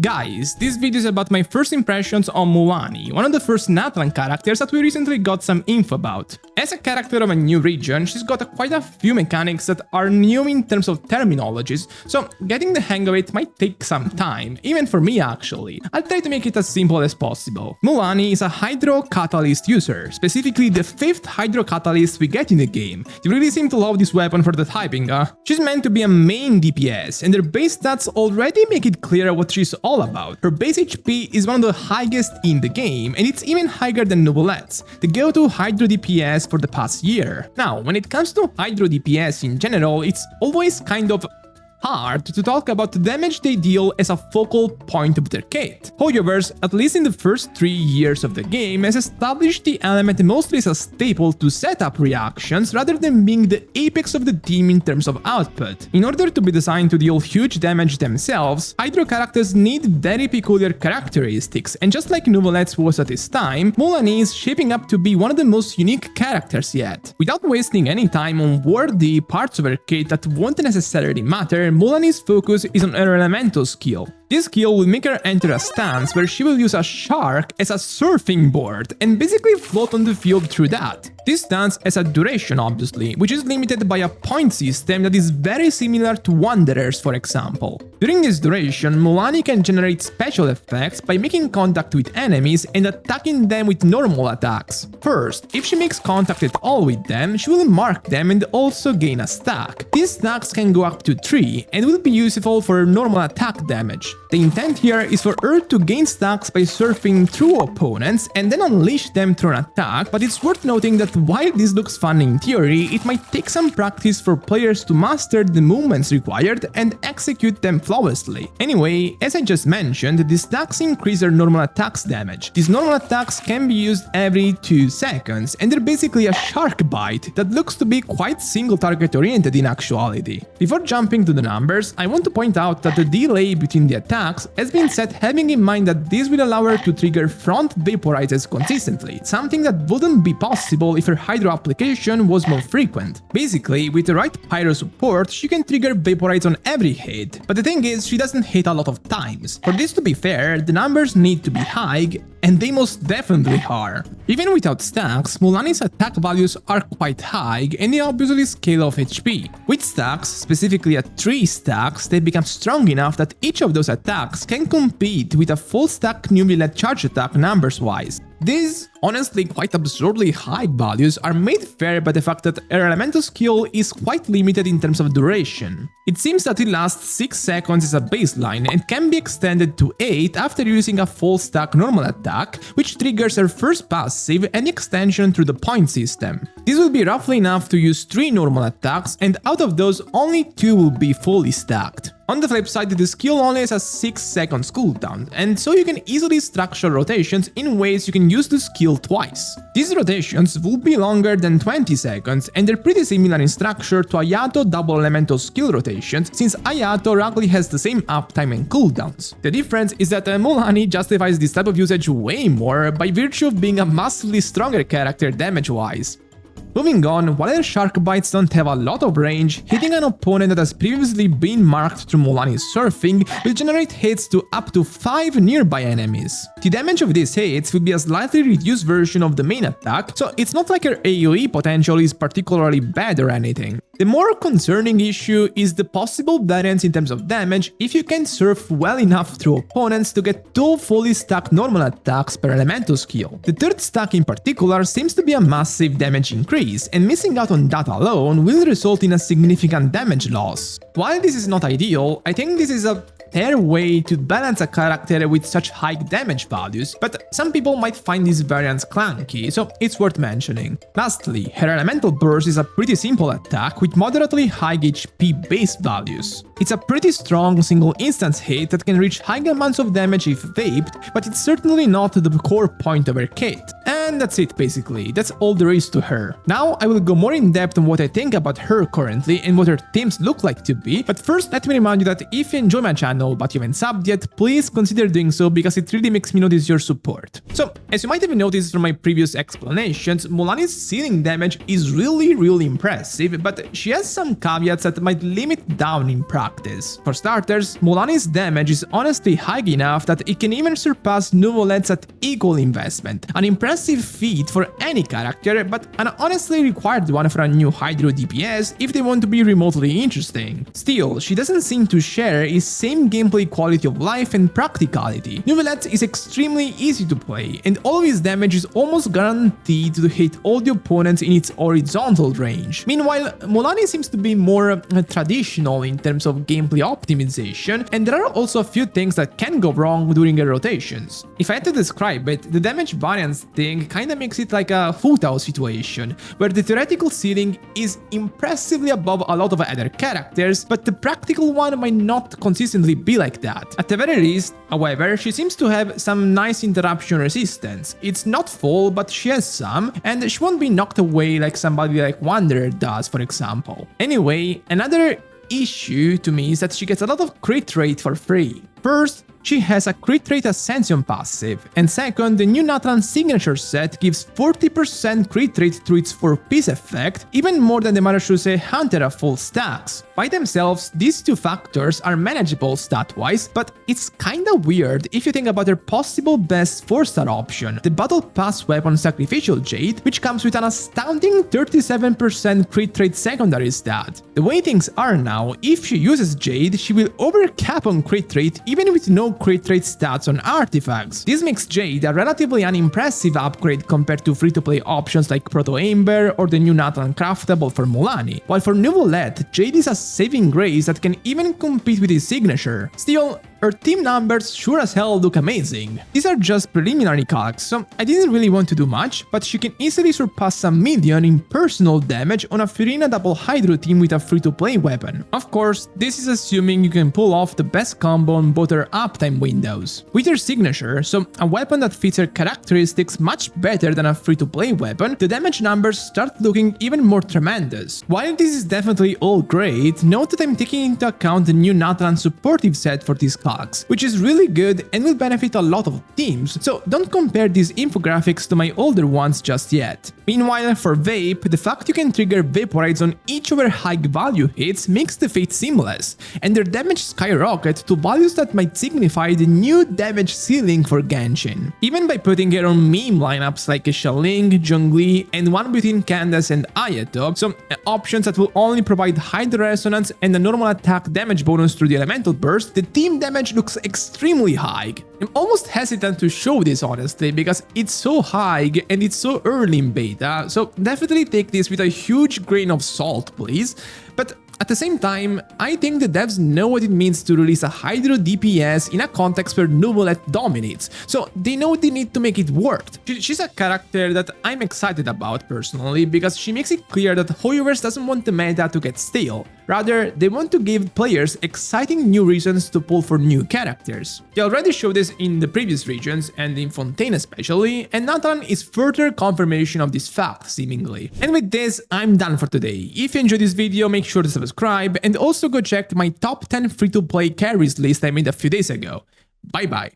Guys, this video is about my first impressions on Mualani, one of the first Natlan characters that we recently got some info about. As a character of a new region, she's got quite a few mechanics that are new in terms of terminologies, so getting the hang of it might take some time, even for me actually. I'll try to make it as simple as possible. Mualani is a Hydro Catalyst user, specifically the 5th Hydro Catalyst we get in the game. You really seem to love this weapon for the typing, huh? She's meant to be a main DPS, and her base stats already make it clear what she's all about. Her base HP is one of the highest in the game, and it's even higher than Neuvillette's, the go-to Hydro DPS for the past year. Now, when it comes to Hydro DPS in general, it's always kind of hard to talk about the damage they deal as a focal point of their kit. However, at least in the first 3 years of the game, has established the element mostly as a staple to set up reactions rather than being the apex of the team in terms of output. In order to be designed to deal huge damage themselves, Hydro characters need very peculiar characteristics, and just like Neuvillette's was at this time, Mualani is shaping up to be one of the most unique characters yet. Without wasting any time on worthy parts of her kit that won't necessarily matter, Mualani's focus is on her elemental skill. This skill will make her enter a stance where she will use a shark as a surfing board and basically float on the field through that. This stance has a duration obviously, which is limited by a point system that is very similar to Wanderer's, for example. During this duration, Mualani can generate special effects by making contact with enemies and attacking them with normal attacks. First, if she makes contact at all with them, she will mark them and also gain a stack. These stacks can go up to 3 and will be useful for normal attack damage. The intent here is for her to gain stacks by surfing through opponents and then unleash them through an attack, but it's worth noting that while this looks fun in theory, it might take some practice for players to master the movements required and execute them flawlessly. Anyway, as I just mentioned, the stacks increase her normal attacks damage. These normal attacks can be used every 2 seconds, and they're basically a shark bite that looks to be quite single target oriented in actuality. Before jumping to the numbers, I want to point out that the delay between the attacks has been set having in mind that this will allow her to trigger front vaporizes consistently, something that wouldn't be possible if her Hydro application was more frequent. Basically, with the right pyro support, she can trigger vaporize on every hit, but the thing is, she doesn't hit a lot of times. For this to be fair, the numbers need to be high, and they most definitely are. Even without stacks, Mualani's attack values are quite high, and they obviously scale off HP. With stacks, specifically at 3 stacks, they become strong enough that each of those attacks can compete with a full stack Neuvillette charge attack numbers-wise. These, honestly quite absurdly high values are made fair by the fact that her elemental skill is quite limited in terms of duration. It seems that it lasts 6 seconds as a baseline and can be extended to 8 after using a full stack normal attack, which triggers her first passive and extension through the point system. This will be roughly enough to use 3 normal attacks, and out of those only 2 will be fully stacked. On the flip side, the skill only has a 6 seconds cooldown, and so you can easily structure rotations in ways you can use the skill twice. These rotations will be longer than 20 seconds, and they're pretty similar in structure to Ayato double elemental skill rotations, since Ayato roughly has the same uptime and cooldowns. The difference is that Mualani justifies this type of usage way more by virtue of being a massively stronger character damage-wise. Moving on, while her shark bites don't have a lot of range, hitting an opponent that has previously been marked through Mualani's surfing will generate hits to up to 5 nearby enemies. The damage of these hits will be a slightly reduced version of the main attack, so it's not like her AoE potential is particularly bad or anything. The more concerning issue is the possible variance in terms of damage if you can surf well enough through opponents to get 2 fully stacked normal attacks per elemental skill. The 3rd stack in particular seems to be a massive damage increase, and missing out on that alone will result in a significant damage loss. While this is not ideal, I think this is a fair way to balance a character with such high damage values, but some people might find this variance clunky, so it's worth mentioning. Lastly, her elemental burst is a pretty simple attack with moderately high HP base values. It's a pretty strong single instance hit that can reach high amounts of damage if vaped, but it's certainly not the core point of her kit. And that's it basically, that's all there is to her. Now I will go more in depth on what I think about her currently and what her themes look like to be, but first let me remind you that if you enjoy my channel, channel but you haven't subbed yet, please consider doing so because it really makes me notice your support. So, as you might have noticed from my previous explanations, Mualani's ceiling damage is really impressive, but she has some caveats that might limit down in practice. For starters, Mualani's damage is honestly high enough that it can even surpass Neuvillette's at equal investment, an impressive feat for any character, but an honestly required one for a new Hydro DPS if they want to be remotely interesting. Still, she doesn't seem to share its same gameplay quality of life and practicality. Neuvillette is extremely easy to play, and all of his damage is almost guaranteed to hit all the opponents in its horizontal range. Meanwhile, Mualani seems to be more traditional in terms of gameplay optimization, and there are also a few things that can go wrong during her rotations. If I had to describe it, the damage variance thing kinda makes it like a Futao situation, where the theoretical ceiling is impressively above a lot of other characters, but the practical one might not consistently be like that. At the very least, however, she seems to have some nice interruption resistance. It's not full, but she has some, and she won't be knocked away like somebody like Wanderer does, for example. Anyway, another issue to me is that she gets a lot of crit rate for free. First, she has a crit rate Ascension passive, and second, the new Natlan signature set gives 40% crit rate through its 4-piece effect, even more than the Marashuse Hunter at full stacks. By themselves, these two factors are manageable stat-wise, but it's kinda weird if you think about their possible best 4-star option, the Battle Pass weapon Sacrificial Jade, which comes with an astounding 37% crit rate secondary stat. The way things are now, if she uses Jade, she will overcap on crit rate even with no crit rate stats on artifacts. This makes Jade a relatively unimpressive upgrade compared to free-to-play options like Proto Amber or the new Natlan craftable for Mualani, while for Neuvillette, Jade is a saving grace that can even compete with his signature. Still, her team numbers sure as hell look amazing. These are just preliminary calcs, so I didn't really want to do much, but she can easily surpass a million in personal damage on a Furina double Hydro team with a free-to-play weapon. Of course, this is assuming you can pull off the best combo on both her uptime windows. With her signature, so a weapon that fits her characteristics much better than a free-to-play weapon, the damage numbers start looking even more tremendous. While this is definitely all great, note that I'm taking into account the new Natlan supportive set for this calc, which is really good and will benefit a lot of teams, so don't compare these infographics to my older ones just yet. Meanwhile, for Vape, the fact you can trigger Vaporites on each of her high value hits makes the fate seamless, and their damage skyrocket to values that might signify the new damage ceiling for Genshin. Even by putting her on meme lineups like Xiaoling, Zhongli, and one between Candace and Ayato, so options that will only provide Hydro Resonance and a normal attack damage bonus through the Elemental Burst, the team damage looks extremely high. I'm almost hesitant to show this honestly because it's so high and it's so early in beta, so definitely take this with a huge grain of salt, please. But at the same time, I think the devs know what it means to release a Hydro DPS in a context where Neuvillette dominates, so they know they need to make it work. She's a character that I'm excited about personally because she makes it clear that Hoyoverse doesn't want the meta to get stale. Rather, they want to give players exciting new reasons to pull for new characters. They already showed this in the previous regions and in Fontaine especially, and Natlan is further confirmation of this fact, seemingly. And with this, I'm done for today. If you enjoyed this video, make sure to subscribe and also go check my top 10 free-to-play carries list I made a few days ago. Bye bye.